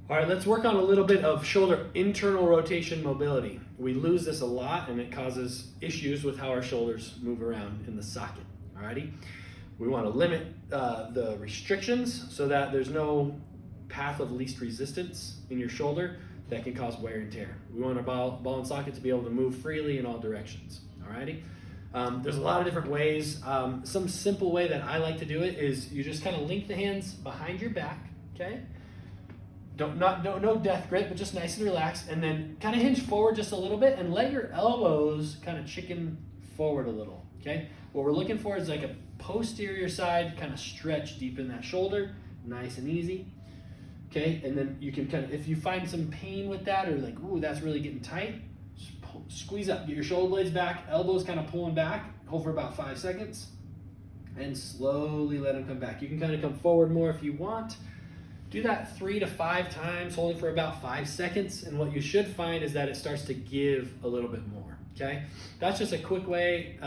All right, let's work on a little bit of shoulder internal rotation mobility. We lose this a lot and it causes issues with how our shoulders move around in the socket, alrighty? We want to limit the restrictions so that there's no path of least resistance in your shoulder that can cause wear and tear. We want our ball and socket to be able to move freely in all directions, alrighty? There's a lot of different ways. Some simple way that I like to do it is you just kind of link the hands behind your back, okay? No death grip, but just nice and relaxed, and then kind of hinge forward just a little bit and let your elbows kind of chicken forward a little, okay? What we're looking for is like a posterior side kind of stretch deep in that shoulder, nice and easy, okay? And then you can kind of, if you find some pain with that or like, ooh, that's really getting tight, squeeze up, get your shoulder blades back, elbows kind of pulling back, hold for about 5 seconds, and slowly let them come back. You can kind of come forward more if you want. Do that 3 to 5 times, holding for about 5 seconds, and what you should find is that it starts to give a little bit more, okay? That's just a quick way,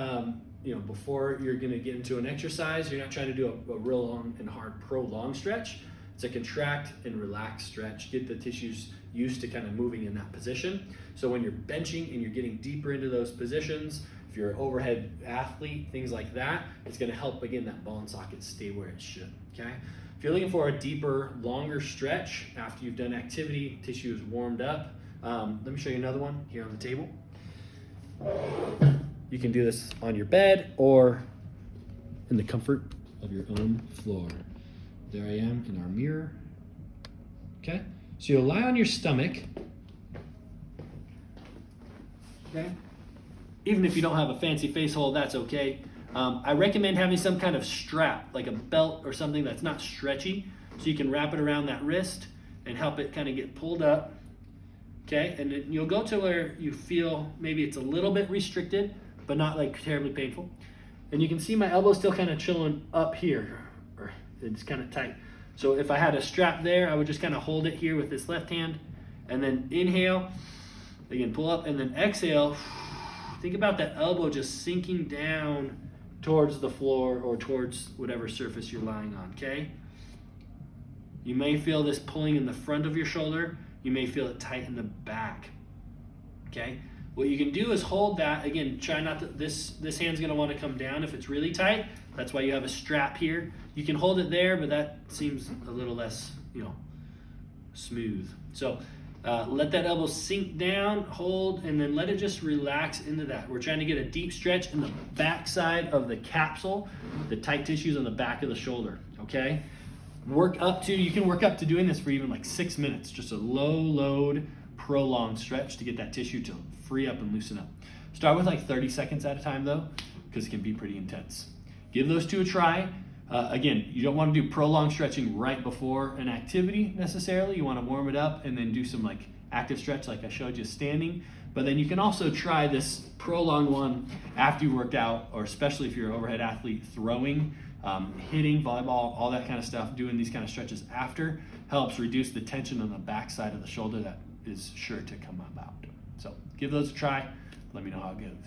before you're gonna get into an exercise. You're not trying to do a real long and hard prolonged stretch. It's a contract and relax stretch. Get the tissues used to kind of moving in that position. So when you're benching and you're getting deeper into those positions, if you're an overhead athlete, things like that, it's gonna help, again, that ball and socket stay where it should, okay? If you're looking for a deeper, longer stretch after you've done activity, tissue is warmed up, let me show you another one here on the table. You can do this on your bed or in the comfort of your own floor. There I am in our mirror. Okay, so you'll lie on your stomach. Okay, even if you don't have a fancy face hold, that's okay. I recommend having some kind of strap, like a belt or something that's not stretchy, so you can wrap it around that wrist and help it kind of get pulled up. Okay, and then you'll go to where you feel maybe it's a little bit restricted, but not like terribly painful. And you can see my elbow still kind of chilling up here, or it's kind of tight. So if I had a strap there, I would just kind of hold it here with this left hand, and then inhale, again, pull up, and then exhale. Think about that elbow just sinking down towards the floor or towards whatever surface you're lying on, okay? You may feel this pulling in the front of your shoulder. You may feel it tight in the back, okay? What you can do is hold that. Again, try not to, this hand's gonna wanna come down if it's really tight. That's why you have a strap here. You can hold it there, but that seems a little less, smooth. So let that elbow sink down, hold, and then let it just relax into that. We're trying to get a deep stretch in the back side of the capsule, the tight tissues on the back of the shoulder, okay? You can work up to doing this for even like 6 minutes, just a low load, prolonged stretch to get that tissue to free up and loosen up. Start with like 30 seconds at a time though, because it can be pretty intense. Give those 2 a try. Again, you don't want to do prolonged stretching right before an activity necessarily. You want to warm it up and then do some like active stretch like I showed you standing. But then you can also try this prolonged one after you worked out, or especially if you're an overhead athlete, throwing, hitting, volleyball, all that kind of stuff. Doing these kind of stretches after helps reduce the tension on the back side of the shoulder that is sure to come about. So give those a try. Let me know how it goes.